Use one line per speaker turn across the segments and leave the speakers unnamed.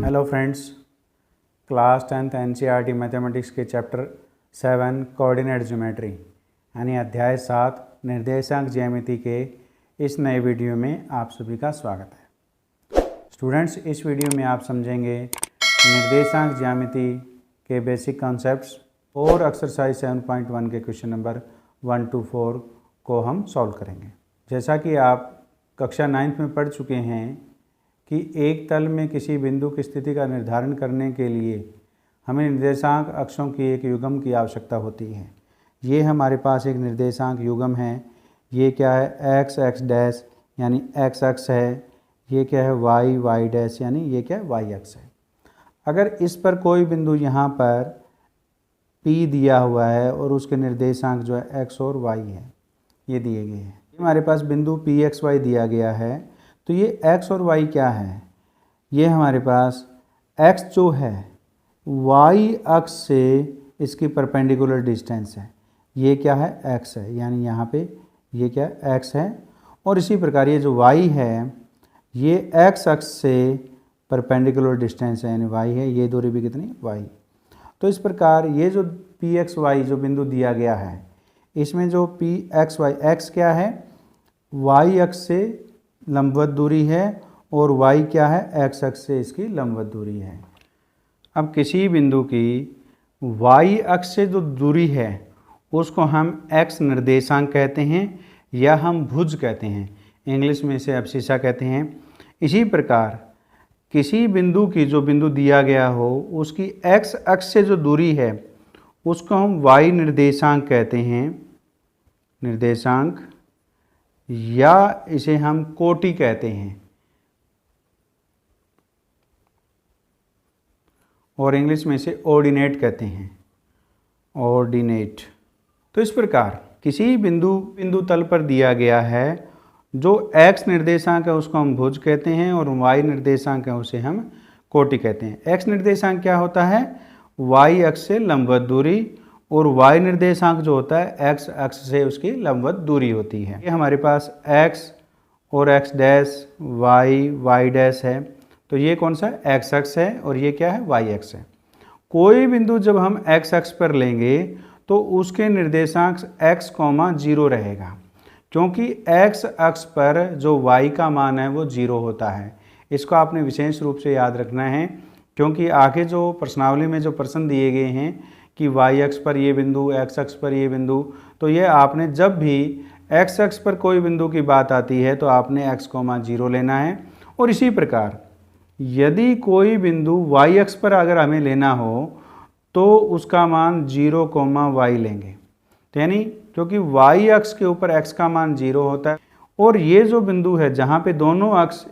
Hello friends, class 10th NCERT mathematics के chapter 7 coordinate geometry यानी अध्याय 7 निर्देशांक ज्यामिति के इस नए वीडियो में आप सभी का स्वागत है। स्टूडेंट्स, इस वीडियो में आप समझेंगे निर्देशांक ज्यामिति के बेसिक कॉन्सेप्ट्स और एक्सरसाइज 7.1 के क्वेश्चन नंबर 1 to 4 को हम सॉल्व करेंगे। जैसा कि आप कक्षा 9th में पढ़ चुके हैं कि एक तल में किसी बिंदु की स्थिति का निर्धारण करने के लिए हमें निर्देशांक अक्षों की एक युग्म की आवश्यकता होती है। ये हमारे पास एक निर्देशांक युग्म है। ये क्या है? x x डैश यानी x अक्ष है। ये क्या है? y y डैश यानी ये क्या है? y अक्ष है। अगर इस पर कोई बिंदु यहाँ पर P दिया हुआ है और उसके निर्देशांक जो है x और y है, ये दिए गए हैं। हमारे पास बिंदु पी एक्स वाई दिया गया है, तो ये x और y क्या है? ये हमारे पास x जो है y अक्ष से इसकी परपेंडिकुलर डिस्टेंस है। ये क्या है? x है, यानी यहाँ पे ये क्या है? x है। और इसी प्रकार ये जो y है ये x अक्ष से परपेंडिकुलर डिस्टेंस है, यानी y है। ये दूरी भी कितनी? y। तो इस प्रकार ये जो पी एक्स वाई जो बिंदु दिया गया है, इसमें जो पी एक्स वाई, x क्या है? y अक्ष से लंबवत दूरी है और y क्या है? x अक्ष से इसकी लंबवत दूरी है। अब किसी बिंदु की y अक्ष से जो दूरी है उसको हम x निर्देशांक कहते हैं या हम भुज कहते हैं, इंग्लिश में इसे अब्सिसा कहते हैं। इसी प्रकार किसी बिंदु की जो बिंदु दिया गया हो उसकी x अक्ष से जो दूरी है उसको हम y निर्देशांक कहते हैं, निर्देशांक, या इसे हम कोटि कहते हैं और इंग्लिश में इसे ऑर्डिनेट कहते हैं, ऑर्डिनेट। तो इस प्रकार किसी बिंदु तल पर दिया गया है, जो x निर्देशांक है उसको हम भुज कहते हैं और y निर्देशांक है उसे हम कोटि कहते हैं। x निर्देशांक क्या होता है? y अक्ष से लंबवत दूरी, और y निर्देशांक जो होता है x अक्ष से उसकी लंबवत दूरी होती है। ये हमारे पास x और x डैश, y डैश है, तो ये कौन सा है? x अक्ष है और ये क्या है? y अक्ष है। कोई बिंदु जब हम x अक्ष पर लेंगे तो उसके निर्देशांक x, 0 रहेगा, क्योंकि x अक्ष पर जो y का मान है वो 0 होता है। इसको आपने विशेष रूप से याद रखना है, क्योंकि आगे जो प्रश्नावली में जो प्रश्न दिए गए हैं कि y अक्ष पर ये बिंदु, x अक्ष पर ये बिंदु, तो ये आपने जब भी x अक्ष पर कोई बिंदु की बात आती है तो आपने x, 0 लेना है। और इसी प्रकार यदि कोई बिंदु y अक्ष पर अगर हमें लेना हो तो उसका मान 0, y लेंगे, तो यानी क्योंकि y अक्ष के ऊपर x का मान 0 होता है। और ये जो बिंदु है जहाँ पे दोनों अक्ष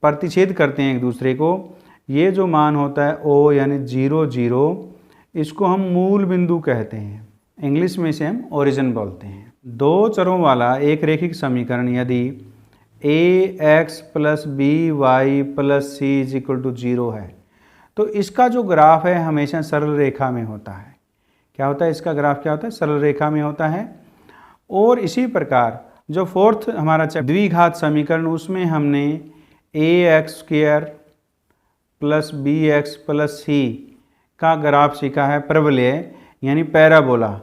प्रतिच्छेद करते हैं एक दूसरे को, ये जो मान होता है O यानी 0, 0, इसको हम मूल बिंदु कहते हैं, इंग्लिश में इसे हम ओरिजिन बोलते हैं। दो चरों वाला एक रैखिक समीकरण यदि ax + by + c = 0 है, तो इसका जो ग्राफ है हमेशा सरल रेखा में होता है। क्या होता है? इसका ग्राफ क्या होता है? सरल रेखा में होता है। और इसी प्रकार जो फोर्थ हमारा द्विघात समीकरण, उसमें हमने ax² + bx + c का ग्राफ सीखा है, परवलय यानी पैराबोला।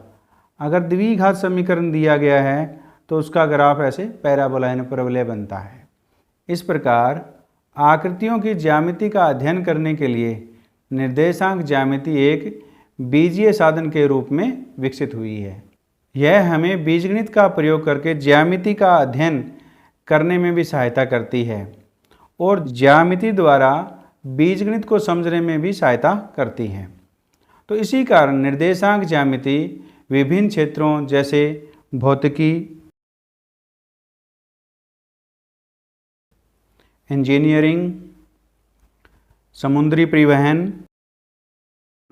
अगर द्विघात समीकरण दिया गया है तो उसका ग्राफ ऐसे पैराबोला यानी परवलय बनता है। इस प्रकार आकृतियों की ज्यामिति का अध्ययन करने के लिए निर्देशांक ज्यामिति एक बीजीय साधन के रूप में विकसित हुई है। यह हमें बीजगणित का प्रयोग करके ज्यामिति का अध्ययन करने में भी सहायता करती है और ज्यामिति द्वारा बीजगणित को समझने में भी सहायता करती है। तो इसी कारण निर्देशांक ज्यामिति विभिन्न क्षेत्रों जैसे भौतिकी, इंजीनियरिंग, समुद्री परिवहन,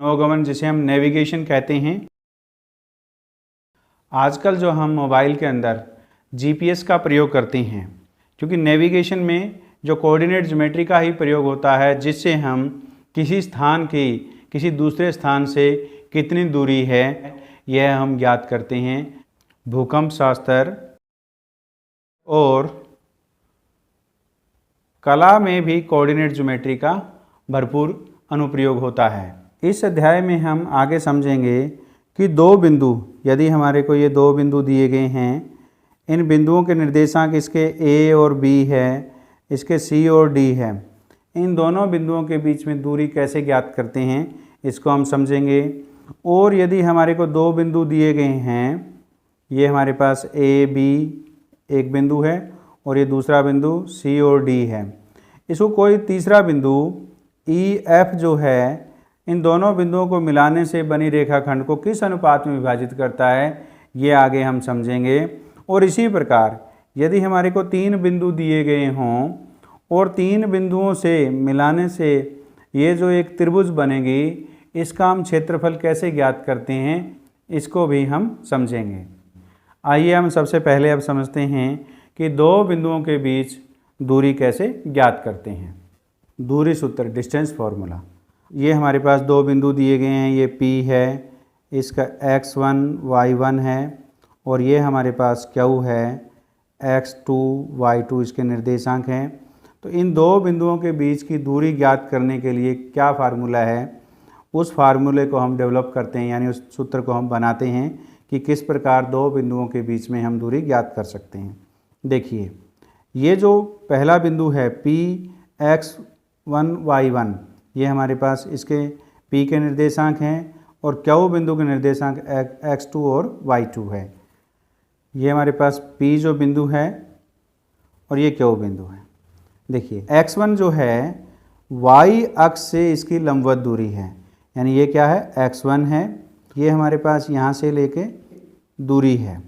नौगमन जिसे हम नेविगेशन कहते हैं, आजकल जो हम मोबाइल के अंदर जीपीएस का प्रयोग करते हैं, क्योंकि नेविगेशन में जो कोऑर्डिनेट ज्योमेट्री का ही प्रयोग होता है, जिससे हम किसी स्थान की किसी दूसरे स्थान से कितनी दूरी है यह हम ज्ञात करते हैं। भूकंप शास्त्र और कला में भी कोऑर्डिनेट ज्योमेट्री का भरपूर अनुप्रयोग होता है। इस अध्याय में हम आगे समझेंगे कि दो बिंदु, यदि हमारे को ये दो बिंदु दिए गए हैं, इन बिंदुओं के निर्देशांक इसके ए और बी है, इसके सी और डी है, इन दोनों बिंदुओं के बीच में दूरी कैसे ज्ञात करते हैं इसको हम समझेंगे। और यदि हमारे को दो बिंदु दिए गए हैं, ये हमारे पास ए बी एक बिंदु है और ये दूसरा बिंदु सी और डी है, इसको कोई तीसरा बिंदु ई एफ जो है इन दोनों बिंदुओं को मिलाने से बनी रेखाखंड को किस अनुपात में विभाजित करता है, ये आगे हम समझेंगे। और इसी प्रकार यदि हमारे को तीन बिंदु दिए गए हों और तीन बिंदुओं से मिलाने से ये जो एक त्रिभुज बनेगी, इसका हम क्षेत्रफल कैसे ज्ञात करते हैं इसको भी हम समझेंगे। आइए हम सबसे पहले अब समझते हैं कि दो बिंदुओं के बीच दूरी कैसे ज्ञात करते हैं। दूरी सूत्र, डिस्टेंस फार्मूला। ये हमारे पास दो बिंदु दिए गए हैं, ये P है, इसका x1 y1 है और ये हमारे पास Q है, x2 y2 इसके निर्देशांक हैं। तो इन दो बिंदुओं के बीच की दूरी ज्ञात करने के लिए क्या फार्मूला है, उस फार्मूले को हम डेवलप करते हैं, यानी उस सूत्र को हम बनाते हैं कि किस प्रकार दो बिंदुओं के बीच में हम दूरी ज्ञात कर सकते हैं। देखिए, ये जो पहला बिंदु है P x1 y1, ये हमारे पास इसके P के निर्देशांक हैं और Q बिंदु के निर्देशांक x2 और y2 है। ये हमारे पास P जो बिंदु है और ये Q बिंदु है। देखिए, x1 जो है y अक्ष से इसकी लंबवत दूरी है, यानी ये क्या है, x1 है, ये हमारे पास यहाँ से लेके दूरी है,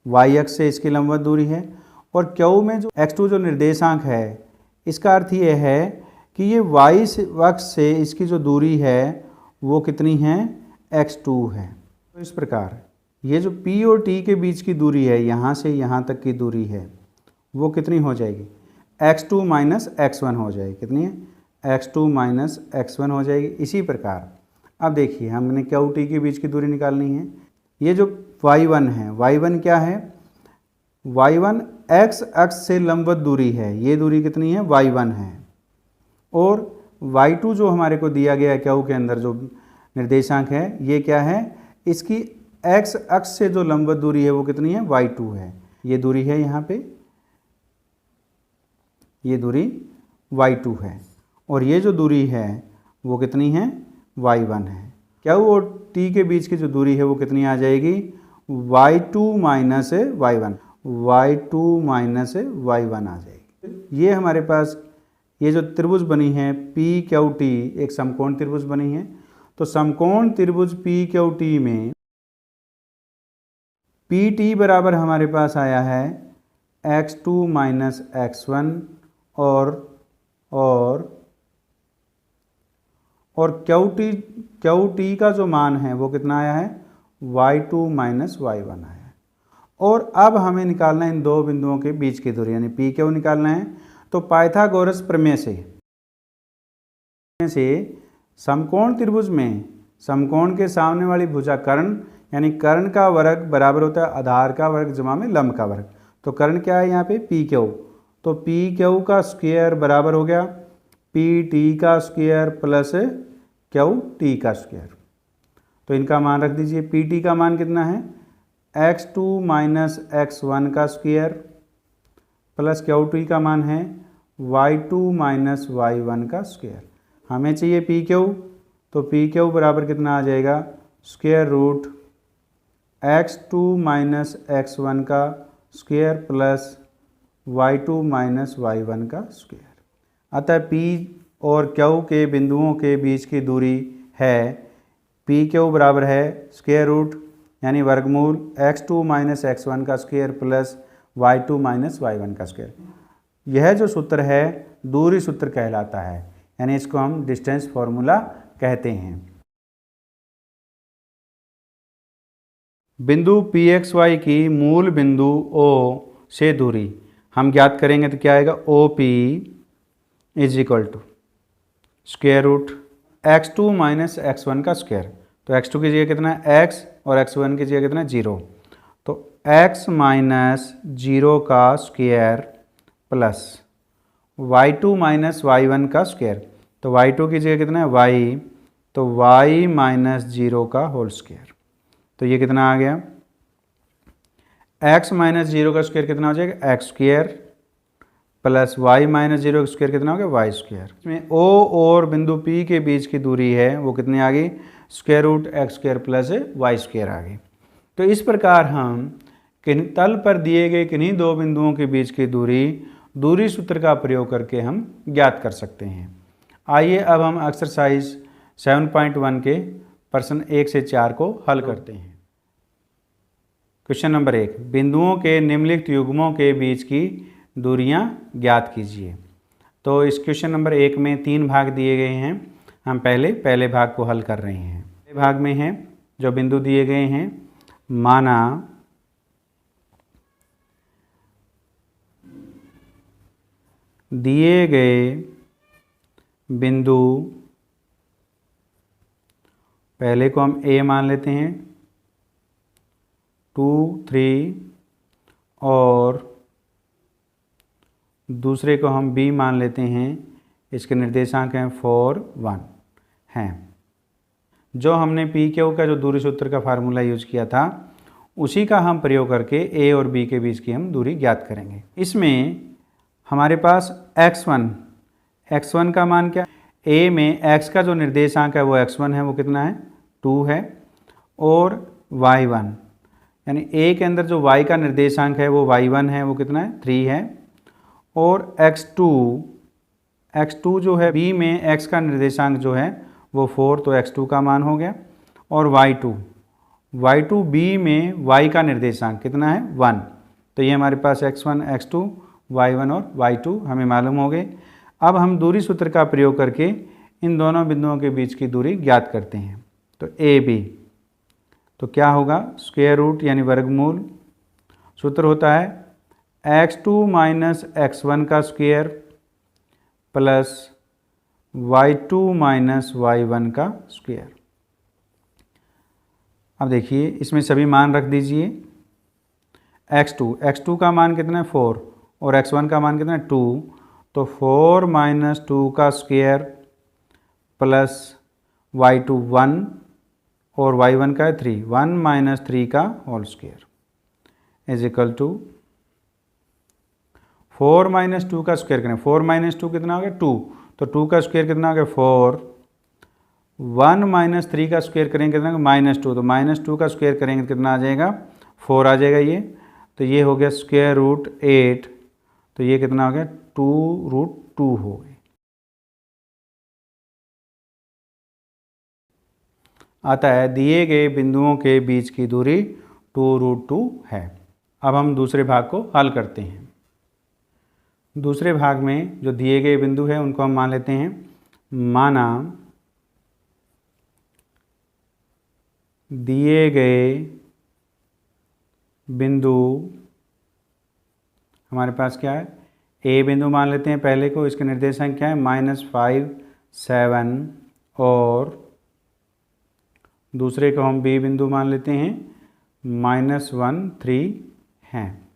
y अक्ष से इसकी लंबवत दूरी है। और Q में जो x2 जो निर्देशांक है, इसका अर्थ ये है कि ये y अक्ष से इसकी जो दूरी है वो कितनी है, x2 है। तो इस प्रकार ये जो P और T के बीच की दूरी है, यहाँ से यहाँ तक की दूरी है, वो कितनी हो जाएगी, x2 माइनस x1 हो जाएगी। कितनी है, x2 माइनस x1 हो जाएगी। इसी प्रकार अब देखिए, हमने Q T के बीच की दूरी निकालनी है। ये जो y1 है, y1 क्या है, y1 x अक्ष से लंबवत दूरी है, ये दूरी कितनी है, y1 है। और y2 जो हमारे को दिया गया है Q के अंदर जो निर्देशांक है, ये क्या है, इसकी x अक्ष से जो लंबवत दूरी है वो कितनी है, y2 है। ये दूरी है, यहाँ पे ये दूरी y2 है और ये जो दूरी है वो कितनी है, y1 है। Q और T के बीच की जो दूरी है वो कितनी आ जाएगी, y2 minus y1, y2 minus y1 आ जाएगी। ये हमारे पास ये जो त्रिभुज बनी है PQT, एक समकोण त्रिभुज बनी है। तो समकोण त्रिभुज PQT में PT बराबर हमारे पास आया है x2 माइनस x1 और QT का जो मान है वो कितना आया है, y2 माइनस y1 आया है। और अब हमें निकालना है इन दो बिंदुओं के बीच की दूरी, यानी PQ निकालना है। तो पाइथागोरस प्रमेय से समकोण त्रिभुज में समकोण के सामने वाली भुजा कर्ण, यानी कर्ण का वर्ग बराबर होता है आधार का वर्ग जमा में लंब का वर्ग। तो कर्ण क्या है यहाँ पे, PQ। तो PQ का स्क्वायर बराबर हो गया PT का स्क्वायर प्लस QT का स्क्वायर। तो इनका मान रख दीजिए। PT का मान कितना है, x2 माइनस x1 का स्क्वायर प्लस QT का मान है y2 माइनस y1 का स्क्वायर। हमें चाहिए PQ, तो PQ बराबर कितना आ जाएगा, square root x2 minus x1 का square plus y2 minus y1 का स्क्वायर। अतः P और Q के बिंदुओं के बीच की दूरी है, PQ बराबर है स्क्वायर रूट यानी वर्गमूल x2 माइनस x1 का square plus y2 minus y1 का स्क्वायर। यह जो सूत्र है दूरी सूत्र कहलाता है, यानी इसको हम डिस्टेंस फार्मूला कहते हैं। बिंदु PXY की मूल बिंदु O से दूरी हम ज्ञात करेंगे तो क्या आएगा, OP is equal to square root x2 minus x1 का स्क्वायर। तो x2 की जगह कितना है x और x1 की जगह कितना है 0। तो x माइनस 0 का square plus y2 minus y1 का स्क्वायर। तो y2 की जगह कितना है y, तो y माइनस 0 का होल स्क्वायर। तो ये कितना आ गया, x माइनस 0 का स्क्वायर कितना हो जाएगा x square plus y minus 0 का स्क्वायर कितना हो गया वाई स्क्वायर। इसमें o और बिंदु P के बीच की दूरी है वो कितनी आ गई, square root x square plus y square आ गई। तो इस प्रकार हम तल पर दिए गए किन्हीं दो बिंदुओं के बीच की दूरी सूत्र का प्रयोग करके हम ज्ञात कर सकते हैं। आइए अब हम एक्सरसाइज 7.1 के प्रश्न 1 से 4 को हल करते हैं। क्वेश्चन नंबर 1, बिंदुओं के निम्नलिखित युग्मों के बीच की दूरियां ज्ञात कीजिए। तो इस क्वेश्चन नंबर 1 में 3 भाग दिए गए हैं, हम पहले भाग को हल कर रहे हैं। पहले भाग में है जो बिंदु दिए गए हैं, माना दिए गए बिंदु, पहले को हम A मान लेते हैं, 2, 3 और दूसरे को हम B मान लेते हैं, इसके निर्देशांक हैं 4, 1 हैं। जो हमने PQ का जो दूरी सूत्र का फार्मूला यूज किया था उसी का हम प्रयोग करके A और B के बीच की हम दूरी ज्ञात करेंगे। इसमें हमारे पास x1 का मान क्या, A में x का जो निर्देशांक है वो x1 है, वो कितना है 2 है, और y1 यानी A के अंदर जो y का निर्देशांक है वो y1 है, वो कितना है 3 है, और x2 जो है B में x का निर्देशांक जो है वो 4, तो x2 का मान हो गया, और y2 B में y का निर्देशांक कितना है 1, तो ये हमारे पास x1, x2, y1 और y2 हमें मालूम हो गए। अब हम दूरी सूत्र का प्रयोग करके इन दोनों बिंदुओं के बीच की दूरी ज्ञात करते हैं। तो AB तो क्या होगा, स्क्वायर रूट यानी वर्गमूल, सूत्र होता है x2 माइनस x1 का square plus y2 minus y1 का स्क्वायर। अब देखिए इसमें सभी मान रख दीजिए। x2 का मान कितना है 4 और x1 का मान कितना है 2, तो 4 माइनस 2 का स्क्वायर प्लस y2 1 और y1 का है 3, 1 माइनस 3 का whole square is equal to 4 minus 2 का स्क्वायर करें, 4 माइनस 2 कितना हो गया 2, तो 2 का स्क्वायर कितना हो गया 4, 1 माइनस 3 का स्क्वायर करेंगे कितना माइनस 2, तो माइनस 2 का स्क्वायर करेंगे कितना आ जाएगा 4 आ जाएगा ये, तो ये हो गया स्क्वायर रूट 8, तो ये कितना हो गया 2√2 हो गए। आता है दिए गए बिंदुओं के बीच की दूरी 2√2 है। अब हम दूसरे भाग को हल करते हैं। दूसरे भाग में जो दिए गए बिंदु है उनको हम मान लेते हैं, माना दिए गए बिंदु हमारे पास क्या है, A बिंदु मान लेते हैं पहले को, इसके निर्देशांक क्या है -5, 7 और दूसरे को हम B बिंदु मान लेते हैं -1, 3 हैं।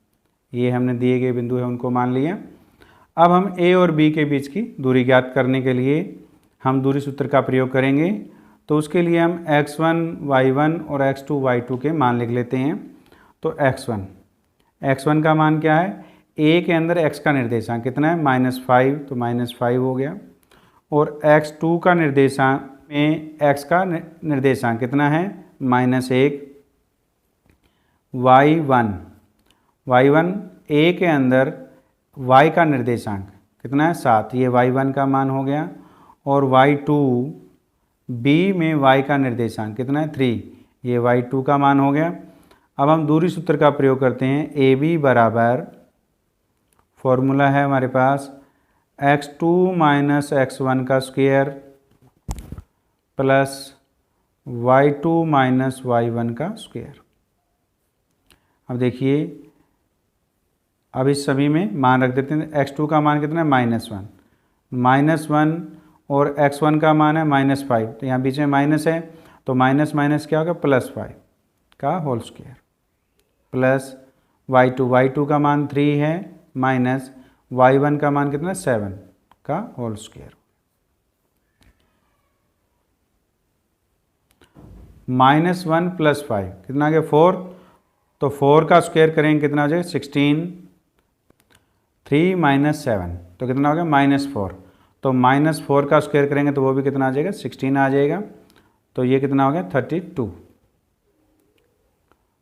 ये हमने दिए गए बिंदु है उनको मान लिया। अब हम A और B के बीच की दूरी ज्ञात करने के लिए हम दूरी सूत्र का प्रयोग करेंगे। तो उसके लिए हम x1, y1 और x2, y2 के मान लिख लेते हैं। तो x1 का मान क्या है, A के अंदर x का निर्देशांक कितना है -5, तो -5 हो गया, और x2 का निर्देशांक में x का निर्देशांक कितना है -1, y1 A के अंदर y का निर्देशांक कितना है 7, ये y1 का मान हो गया, और y2 B में y का निर्देशांक कितना है 3, ये y2 का मान हो गया। अब हम दूरी सूत्र का प्रयोग करते हैं। AB बराबर फॉर्मूला है हमारे पास x2 माइनस x1 का square plus y2 minus y1 का स्क्वायर। अब देखिए, अब इस सभी में मान रख देते हैं। x2 का मान कितना है -1 और x1 का मान है -5, तो यहाँ बीच में माइनस है, तो माइनस माइनस क्या होगा +5 का होल स्क्वायर, प्लस y2 का मान 3 है, माइनस y1 का मान कितना 7 का होल स्क्वायर। -1 + 5 कितना आ गया 4। तो 4 का स्क्वायर करेंगे कितना आ जाएगा 16। 3 - 7 तो कितना हो गया -4। तो -4 का स्क्वायर करेंगे तो वो भी कितना आ जाएगा 16 आ जाएगा। तो ये कितना हो गया 32।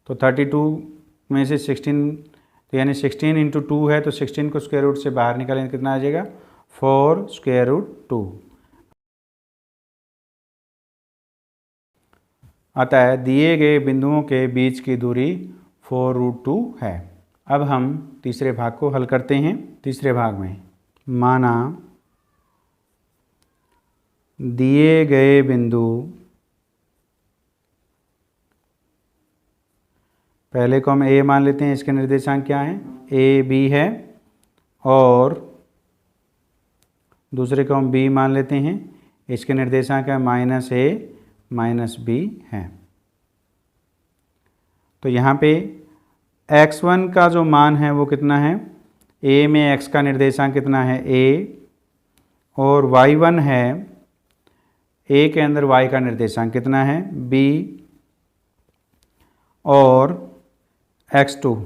तो 32 में से 16 तो यानी 16 × 2 है, तो 16 को स्क्वायर रूट से बाहर निकालेंगे कितना आ जाएगा 4√2 अतः दिए गए बिंदुओं के बीच की दूरी 4√2 है। अब हम तीसरे भाग को हल करते हैं। तीसरे भाग में माना दिए गए बिंदु, पहले को हम ए मान लेते हैं, इसके निर्देशांक क्या हैं ए बी है, और दूसरे को हम बी मान लेते हैं, इसके निर्देशांक है -a - b है। तो यहाँ पे x1 का जो मान है वो कितना है, a में x का निर्देशांक कितना है a, और y1 है a के अंदर y का निर्देशांक कितना है b, और x2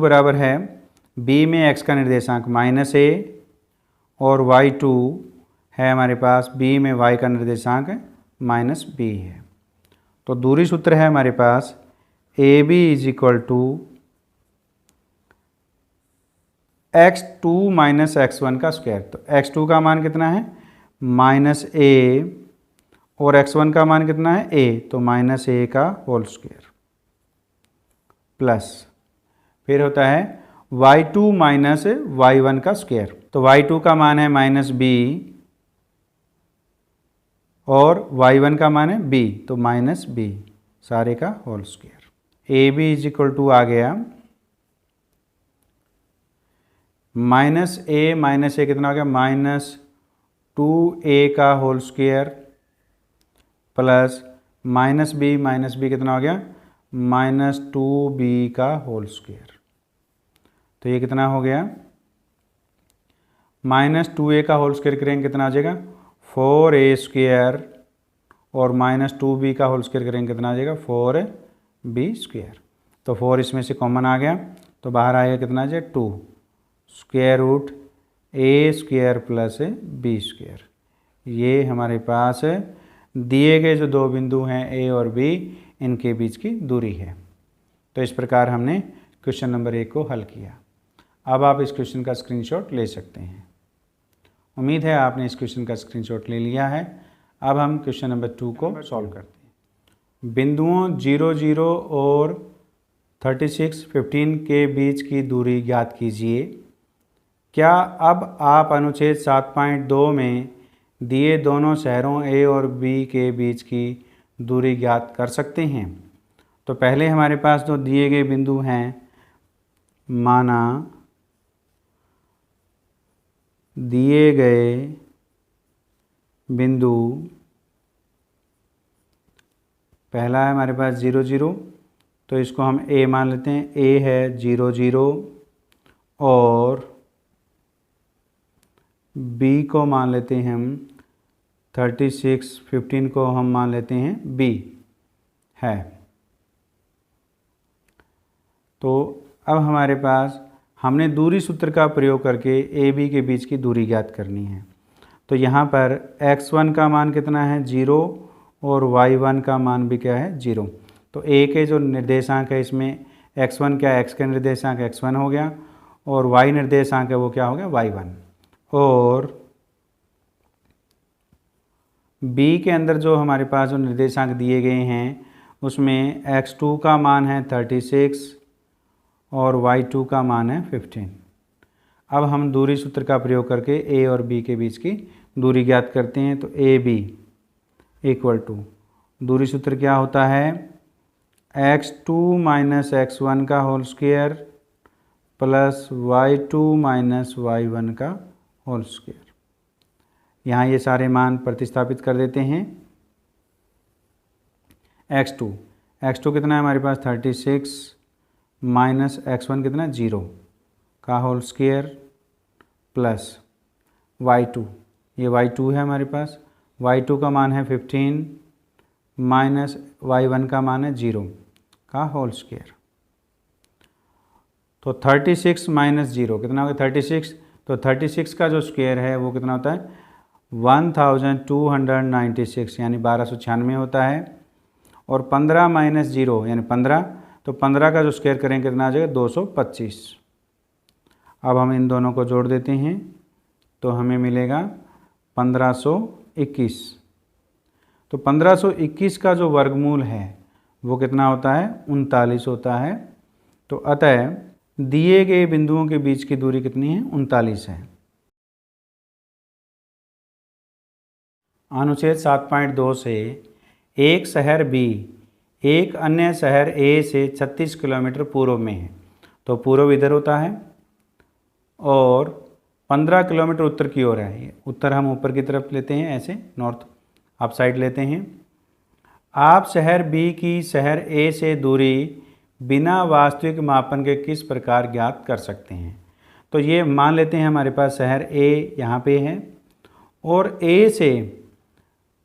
बराबर है b में x का निर्देशांक -a, और y2 है हमारे पास b में y का निर्देशांक -b है। तो दूरी सूत्र है हमारे पास AB = x2 - x1 का स्क्वायर। तो x2 का मान कितना है -a, और x1 का मान कितना है a, तो -a का होल स्क्वायर प्लस फिर होता है y2 - y1 का स्क्वायर। तो y2 का मान है -b, और y1 का मान है b, तो -b सारे का होल स्क्वायर। AB = आ गया -a कितना हो गया -2a का होल स्क्वायर, प्लस -b कितना हो गया -2b का होल स्क्वायर। तो ये कितना हो गया -2a का होल स्क्वायर करेंगे कितना आ जाएगा 4a², और -2b का होल स्क्वायर करेंगे कितना आ जाएगा 4b²। तो 4 इसमें से कॉमन आ गया, तो बाहर आएगा कितना आ जाएगा 2 √a² + b²। ये हमारे पास दिए गए जो दो बिंदु हैं a और b, इनके बीच की दूरी है। तो इस प्रकार हमने क्वेश्चन नंबर 1 को हल किया। अब आप इस क्वेश्चन का स्क्रीनशॉट ले सकते हैं। उम्मीद है आपने इस क्वेश्चन का स्क्रीनशॉट ले लिया है। अब हम क्वेश्चन नंबर 2 को सॉल्व करते हैं। बिंदुओं 0, 0 और 36, 15 के बीच की दूरी ज्ञात कीजिए। क्या अब आप अनुच्छेद 7.2 में दिए दोनों शहरों A और B के बीच की दूरी ज्ञात कर सकते हैं? तो पहले हमारे पास जो दिए गए बिंदु हैं, माना दिए गए बिंदु, पहला है हमारे पास 0, 0, तो इसको हम A मान लेते हैं। A है 0, 0, और B को मान लेते हैं हम 36, 15 को हम मान लेते हैं B है। तो अब हमारे पास हमने दूरी सूत्र का प्रयोग करके ए बी के बीच की दूरी ज्ञात करनी है। तो यहाँ पर x1 का मान कितना है 0, और y1 का मान भी क्या है 0। तो a के जो निर्देशांक है इसमें x1 क्या x का निर्देशांक x1 हो गया, और y निर्देशांक है वो क्या हो गया y1। और b के अंदर जो हमारे पास जो निर्देशांक दिए गए हैं उसमें x2 का मान है 36, और y2 का मान है 15। अब हम दूरी सूत्र का प्रयोग करके a और b के बीच की दूरी ज्ञात करते हैं। तो AB = दूरी सूत्र क्या होता है x2 - x1 का whole square plus y2 - y1 का होल स्क्वायर। यहाँ ये सारे मान प्रतिस्थापित कर देते हैं। x2 कितना है हमारे पास 36 माइनस x1 कितना 0 का होल स्क्वायर प्लस y2, ये y2 है हमारे पास, y2 का मान है 15 माइनस y1 का मान है 0 का होल स्क्वायर। तो 36 माइनस 0 कितना होगा 36। तो 36 का जो स्क्वायर है वो कितना होता है 1296 यानी 1296 होता है। और 15 माइनस 0 यानी 15, तो 15 का जो स्क्वायर करेंगे कितना आ जाएगा 225। अब हम इन दोनों को जोड़ देते हैं तो हमें मिलेगा 1521। तो 1521 का जो वर्गमूल है वो कितना होता है 39 होता है। तो अतः दिए गए बिंदुओं के बीच की दूरी कितनी है 39 है। अनुच्छेद 7.2 से एक शहर बी एक अन्य शहर ए से 36 किलोमीटर पूर्व में है। तो पूर्व इधर होता है और 15 किलोमीटर उत्तर की ओर है। उत्तर हम ऊपर की तरफ लेते हैं, ऐसे नॉर्थ अप साइड लेते हैं। आप शहर बी की शहर ए से दूरी बिना वास्तविक मापन के किस प्रकार ज्ञात कर सकते हैं। तो ये मान लेते हैं हमारे पास शहर ए यहाँ पे है और ए से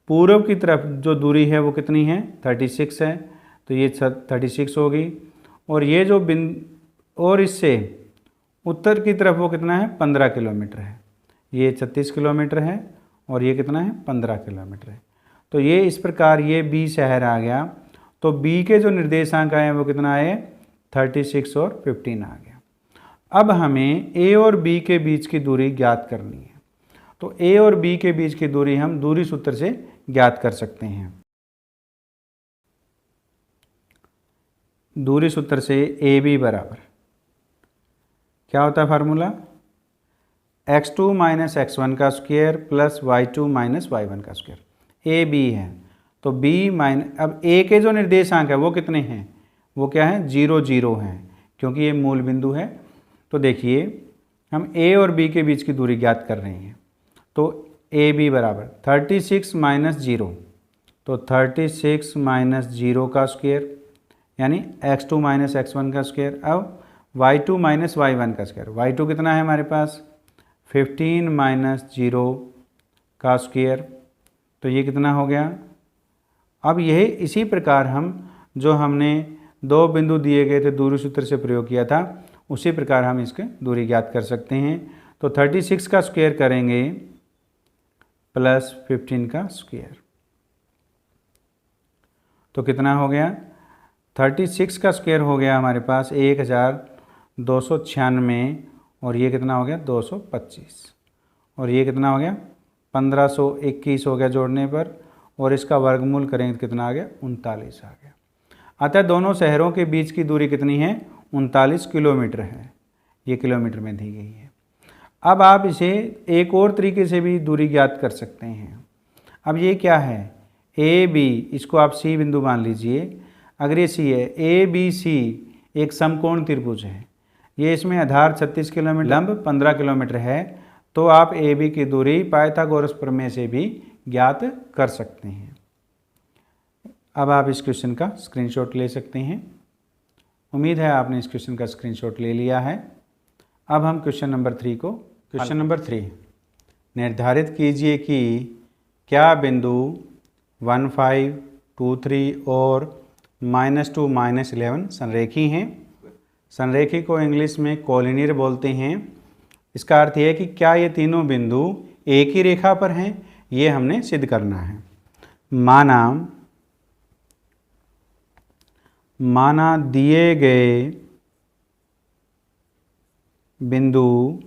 पूर्व की तरफ जो दूरी है वो कितनी है 36 है। तो ये 36 होगी। और ये जो और इससे उत्तर की तरफ वो कितना है 15 किलोमीटर है। ये 36 किलोमीटर है और ये कितना है 15 किलोमीटर है। तो ये इस प्रकार ये बी शहर आ गया। तो बी के जो निर्देशांक आए वो कितना आए 36 और 15 आ गया। अब हमें ए और बी के बीच की दूरी ज्ञात करनी है। तो ए और बी के बीच की दूरी हम दूरी सूत्र से ज्ञात कर सकते हैं। दूरी सूत्र से ए बी बराबर क्या होता है फार्मूला x2 माइनस x1 का square plus y2 minus y1 का स्क्वायर। ए बी है तो b माइनस, अब a के जो निर्देशांक है वो कितने हैं वो क्या है 0 0 हैं क्योंकि ये मूल बिंदु है। तो देखिए हम a और b के बीच की दूरी ज्ञात कर रहे हैं। तो ए बी बराबर 36 माइनस 0, तो 36 माइनस 0 का स्क्वायर यानी x2 माइनस x1 का स्क्वायर। अब y2 माइनस y1 का स्क्वायर। y2 कितना है हमारे पास 15 माइनस 0 का स्क्वायर। तो ये कितना हो गया। अब यही इसी प्रकार हम जो हमने दो बिंदु दिए गए थे दूरी सूत्र से प्रयोग किया था उसी प्रकार हम इसके दूरी ज्ञात कर सकते हैं। तो 36 का स्क्वायर करेंगे प्लस 15 का स्क्वायर तो कितना हो गया 36 का स्क्वायर हो गया हमारे पास 1296 और ये कितना हो गया 225 और ये कितना हो गया 1521 हो गया जोड़ने पर और इसका वर्गमूल करेंगे तो कितना आ गया 39 आ गया। अतः दोनों शहरों के बीच की दूरी कितनी है 39 किलोमीटर है। ये किलोमीटर में दी गई है। अब आप इसे एक और तरीके से भी दूरी ज्ञात कर सकते हैं। अब ये क्या है ए बी, इसको आप सी बिंदु मान लीजिए। अगर ये सी है ए बी सी एक समकोण त्रिभुज है। ये इसमें आधार 36 किलोमीटर लंब 15 किलोमीटर है। तो आप ए बी की दूरी पाइथागोरस प्रमेय से भी ज्ञात कर सकते हैं। अब आप इस क्वेश्चन का स्क्रीनशॉट ले सकते हैं। उम्मीद है आपने इस क्वेश्चन का स्क्रीनशॉट ले लिया है। अब हम क्वेश्चन नंबर 3 को क्वेश्चन नंबर 3 निर्धारित कीजिए कि क्या बिंदु 1 5 2 3 और -2 -11 संरेखी हैं। संरेखी को इंग्लिश में कोलिनियर बोलते हैं। इसका अर्थ यह है कि क्या ये तीनों बिंदु एक ही रेखा पर हैं, ये हमने सिद्ध करना है। माना दिए गए बिंदु,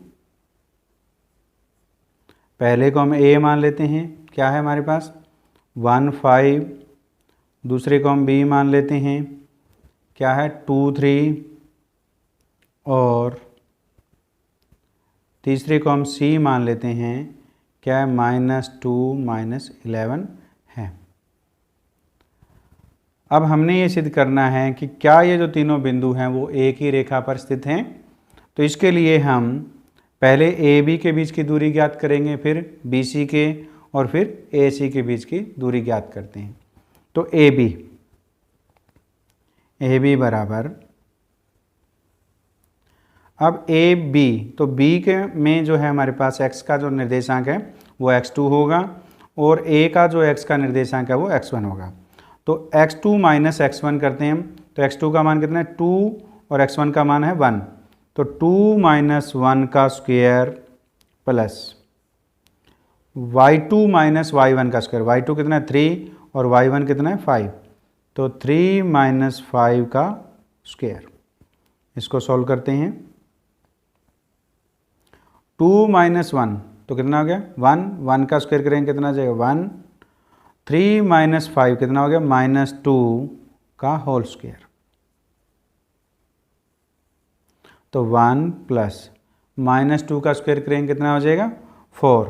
पहले को हम ए मान लेते हैं, क्या है हमारे पास 1 5, दूसरे को हम बी मान लेते हैं, क्या है 2 3 और तीसरे को हम सी मान लेते हैं, क्या है -2 -11 है। अब हमने ये सिद्ध करना है कि क्या ये जो तीनों बिंदु हैं वो एक ही रेखा पर स्थित हैं। तो इसके लिए हम पहले ए बी के बीच की दूरी ज्ञात करेंगे, फिर बी सी के और फिर ए सी के बीच की दूरी ज्ञात करते हैं। तो ए बी बराबर, अब ए बी, तो बी के में जो है हमारे पास x का जो निर्देशांक है वो x2 होगा और a का जो x का निर्देशांक है वो x1 होगा। तो x2 माइनस x1 करते हैं हम, तो x2 का मान कितना है 2 और x1 का मान है 1, तो 2 माइनस 1 का square plus y2 minus y1 का स्क्वायर, y2 कितना है 3 और y1 कितना है 5, तो 3 माइनस 5 का स्क्वायर। इसको सॉल्व करते हैं, 2 माइनस 1 तो कितना हो गया 1, 1 का स्क्वायर करेंगे कितना आ जाएगा 1, 3 माइनस 5 कितना हो गया -2 का होल स्क्वायर, तो 1 प्लस -2 का स्क्वायर करेंगे कितना हो जाएगा 4,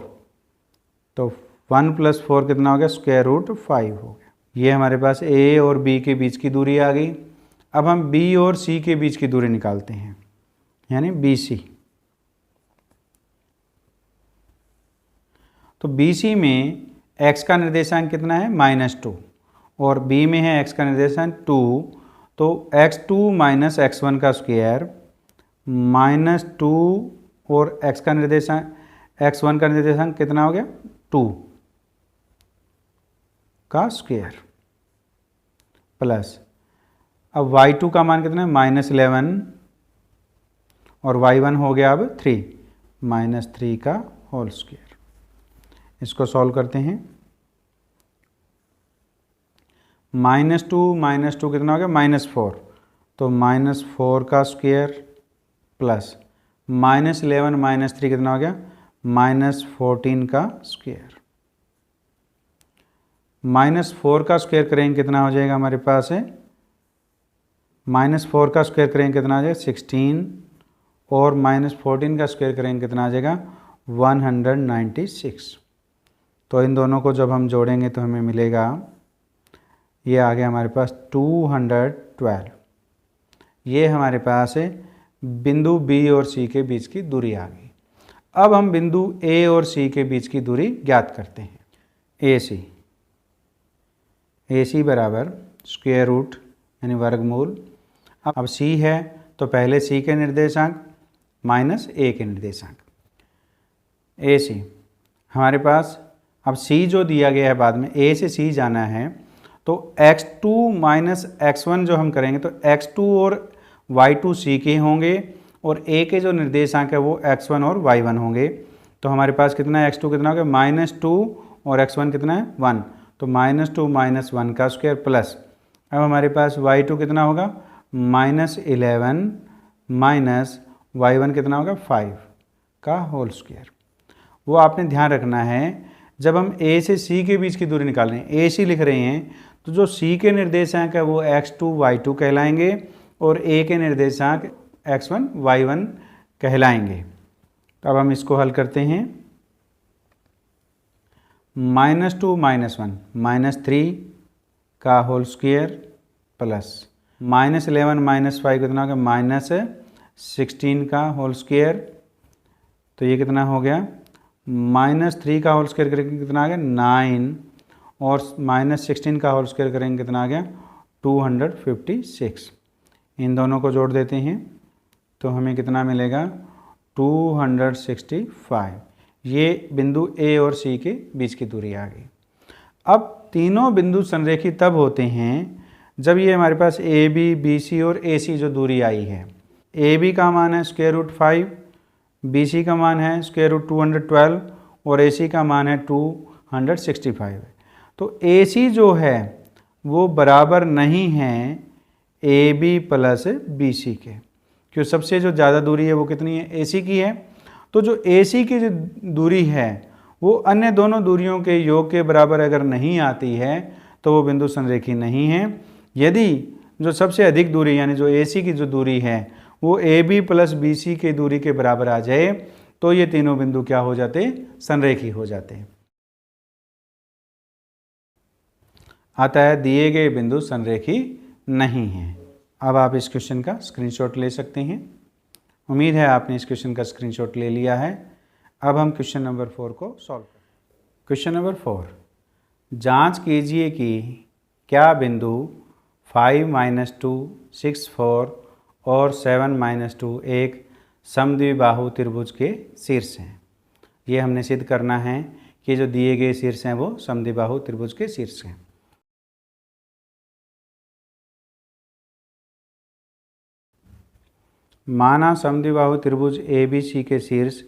तो 1 प्लस 4 कितना हो गया स्क्वायर रूट 5 हो गया। ये हमारे पास a और b के बीच की दूरी आ गई। अब हम b और c के बीच की दूरी निकालते हैं, यानी BC। तो BC में x का निर्देशांक कितना है -2 और b में है x का निर्देशांक 2, तो x2 माइनस x1 का स्क्वायर -2 और x का निर्देशांक x1 का निर्देशांक कितना हो गया 2 का स्क्वायर प्लस, अब y2 का मान कितना है -11 और y1 हो गया अब 3, -3 का होल स्क्वायर। इसको सॉल्व करते हैं, -2 कितना हो गया -4, तो -4 का स्क्वायर प्लस -11 -3 कितना हो गया -14 का स्क्वायर। -4 का स्क्वायर करेंगे कितना हो जाएगा हमारे पास है, -4 का स्क्वायर करेंगे कितना आ जाएगा 16 और -14 का स्क्वायर करेंगे कितना आ जाएगा 196। तो इन दोनों को जब हम जोड़ेंगे तो हमें मिलेगा, ये आ गया हमारे पास 212। ये हमारे पास है बिंदु B और C के बीच की दूरी आ गई। अब हम बिंदु A और C के बीच की दूरी ज्ञात करते हैं। AC बराबर स्क्वायर रूट यानी वर्गमूल, अब C है तो पहले C के निर्देशांक माइनस A के निर्देशांक। AC हमारे पास अब C जो दिया गया है बाद में A से C जाना है, तो x2 माइनस x1 जो हम करेंगे तो x2 और y2 C के होंगे और A के जो निर्देशांक है वो x1 और y1 होंगे। तो हमारे पास कितना है x2 कितना हो गया -2 और x1 कितना है 1, तो -2 माइनस 1 का स्क्वायर प्लस, अब हमारे पास y2 कितना होगा -11 माइनस y1 कितना होगा 5 का होल स्क्वायर। वो आपने ध्यान रखना है जब हम A से C के बीच की दूरी निकाल रहे हैं, AC लिख रहे हैं, तो जो C के निर्देशांक है वो x2 y2 कहलाएंगे और A के निर्देशांक x1 y1 कहलाएंगे। तो अब हम इसको हल करते हैं, -2 -1 -3 का होल स्क्वायर प्लस -11 -5 कितना हो गया -16 का होल स्क्वायर, तो ये कितना हो गया -3 का होल स्क्वायर करेंगे कितना आ गया 9 और -16 का होल स्क्वायर करेंगे कितना आ गया 256। इन दोनों को जोड़ देते हैं तो हमें कितना मिलेगा 265। ये बिंदु A और C के बीच की दूरी आ गई। अब तीनों बिंदु संरेखित तब होते हैं जब ये हमारे पास AB, BC और AC जो दूरी आई है, AB का मान है √5, BC का मान है √212 और AC का मान है 265। तो AC जो है वो बराबर नहीं है AB प्लस BC के, क्यों सबसे जो ज़्यादा दूरी है वो कितनी है AC की है। तो जो AC की जो दूरी है वो अन्य दोनों दूरियों के योग के बराबर अगर नहीं आती है तो वो बिंदु संरेखी नहीं है। यदि जो सबसे अधिक दूरी यानी जो AC की जो दूरी है वो AB प्लस BC के दूरी के बराबर आ जाए तो ये तीनों बिंदु क्या हो जाते संरेखी हो जाते हैं। आता है दिए गए बिंदु संरेखी नहीं हैं। अब आप इस क्वेश्चन का स्क्रीनशॉट ले सकते हैं। उम्मीद है आपने इस क्वेश्चन का स्क्रीनशॉट ले लिया है। अब हम क्वेश्चन नंबर 4 को सॉल्व करें। क्वेश्चन नंबर 4, जांच कीजिए कि क्या बिंदु 5 - 2 6 4 और 7 - 2 एक समद्विबाहु त्रिभुज के शीर्ष हैं। ये हमने सिद्ध करना है कि जो दिए गए शीर्ष हैं वो समद्विबाहु त्रिभुज के शीर्ष हैं। माना समद्विबाहु त्रिभुज ए बी सी के शीर्ष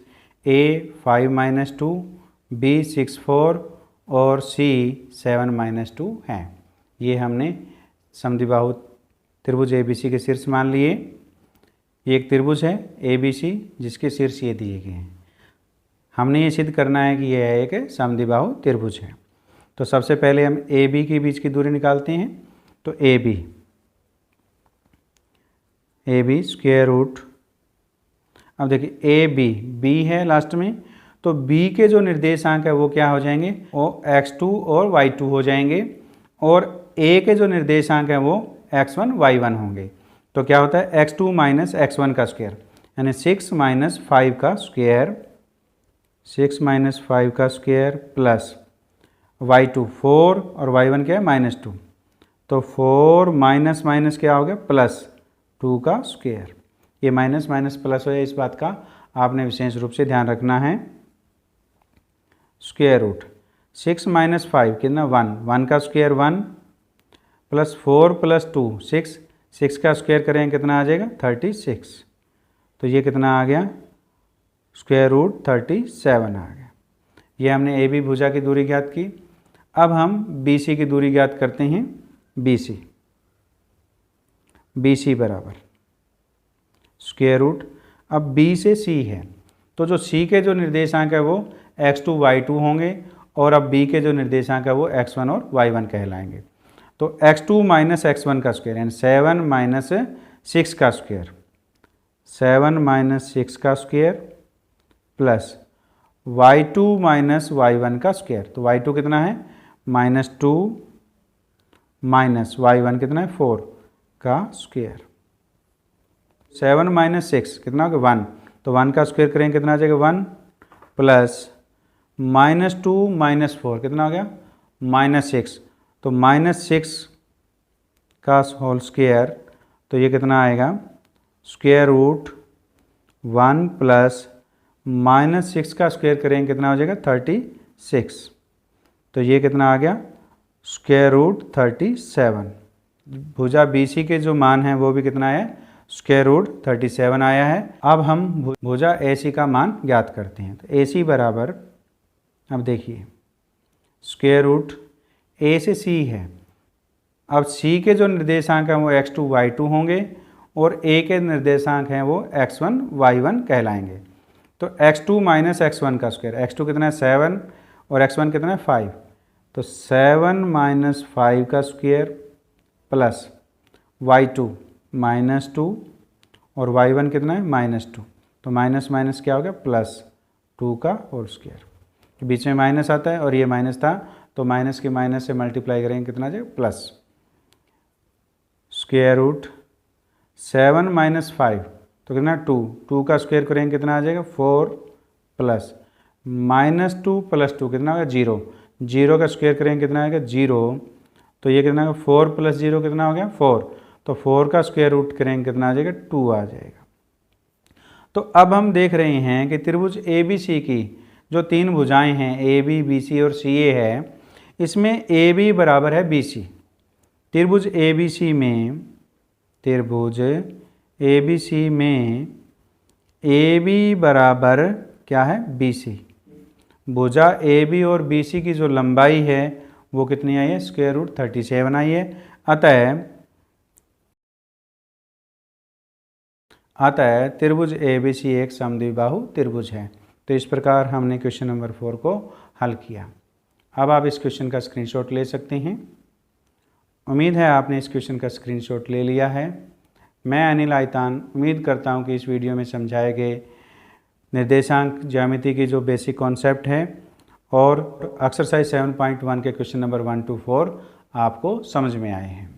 A 5-2, B 6-4 और C 7-2 हैं। ये हमने समद्विबाहु त्रिभुज ए बी सी के शीर्ष मान लिए। ये एक त्रिभुज है ए बी सी जिसके शीर्ष ये दिए गए हैं। हमने ये सिद्ध करना है कि यह एक समद्विबाहु त्रिभुज है। तो सबसे पहले हम ए बी के बीच की दूरी निकालते हैं। तो ए बी स्क्वायर रूट, अब देखिए ए बी है लास्ट में, तो बी के जो निर्देशांक है वो क्या हो जाएंगे, वो x2 और y2 हो जाएंगे, और ए के जो निर्देशांक है वो x1 y1 होंगे। तो क्या होता है x2 माइनस x1 का स्क्वायर, यानी 6 माइनस 5 का स्क्वायर, 6 माइनस 5 का स्क्वायर प्लस y2 4 और y1 क्या है -2, तो 4 माइनस माइनस क्या हो गया प्लस 2 का स्क्वायर। ये माइनस माइनस प्लस हो जाए, इस बात का आपने विशेष रूप से ध्यान रखना है। स्क्वायर रूट 6 माइनस 5 कितना 1 का स्क्वायर 1 प्लस 4 प्लस 2 6 का स्क्वायर करें कितना आ जाएगा 36। तो ये कितना आ गया स्क्वायर रूट 37 आ गया। ये हमने ए बी भुजा की दूरी ज्ञात की। अब हम बी सी की दूरी ज्ञात करते हैं। बी सी बराबर स्क्वायर रूट, अब B से C है तो जो C के जो निर्देशांक है वो x2 y2 होंगे, और अब B के जो निर्देशांक है वो x1 और y1 कहलाएंगे। तो x2 माइनस x1 का स्क्वायर यानी 7 माइनस 6 का स्क्वायर, 7 माइनस 6 का square plus y2 minus y1 का स्क्वायर। तो y2 कितना है -2 माइनस y1 कितना है 4 का स्क्वायर। 7 माइनस 6 कितना हो गया 1, तो 1 का स्क्वायर करेंगे कितना आ जाएगा 1 प्लस -2 माइनस 4 कितना हो गया -6, तो -6 का होल स्क्वायर, तो ये कितना आएगा स्क्वायर रूट 1 प्लस -6 का स्क्वायर करेंगे कितना हो जाएगा 36। तो ये कितना आ गया स्क्वायर रूट 37। भुजा BC के जो मान है वो भी कितना है स्क्वायर रूट 37 आया है। अब हम भुजा AC का मान ज्ञात करते हैं। तो AC बराबर, अब देखिए स्क्वायर रूट A से C है, अब C के जो निर्देशांक हैं वो x2 y2 होंगे और A के निर्देशांक हैं वो x1 y1 कहलाएंगे। तो x2 माइनस x1 का स्क्वायर, x2 कितना है 7 और x1 कितना है 5, तो 7 माइनस 5 का स्क्वायर प्लस y2 -2 और y1 कितना है -2, तो माइनस माइनस क्या हो गया +2 का होल स्क्वायर। बीच में माइनस आता है और ये माइनस था, तो माइनस के माइनस से मल्टीप्लाई करेंगे कितना आ जाएगा प्लस स्क्वायर रूट 7 माइनस 5, तो कितना 2 का स्क्वायर करेंगे कितना आ जाएगा 4 प्लस -2 प्लस 2 कितना होगा 0 का स्क्वायर करेंगे कितना आएगा 0, तो ये कितना होगा 4 प्लस 0 कितना हो गया 4, तो 4 का स्क्वायर रूट करेंगे कितना आ जाएगा 2 आ जाएगा। तो अब हम देख रहे हैं कि त्रिभुज ABC की जो 3 भुजाएं हैं AB, BC और CA है, इसमें AB बराबर है BC। त्रिभुज ABC में AB बराबर क्या है BC। भुजा AB और BC की जो लंबाई है वो कितनी आई है स्क्वायर रूट 37 आई है। अतः त्रिभुज ABC एक समद्विबाहु त्रिभुज है। तो इस प्रकार हमने क्वेश्चन नंबर 4 को हल किया। अब आप इस क्वेश्चन का स्क्रीनशॉट ले सकते हैं। उम्मीद है आपने इस क्वेश्चन का स्क्रीनशॉट ले लिया है। मैं अनिल आयतान उम्मीद करता हूं कि इस वीडियो में समझाए गए निर्देशांक ज्यामिति की जो बेसिक कॉन्सेप्ट है और एक्सरसाइज 7.1 के क्वेश्चन नंबर 1 to 4 आपको समझ में आए हैं।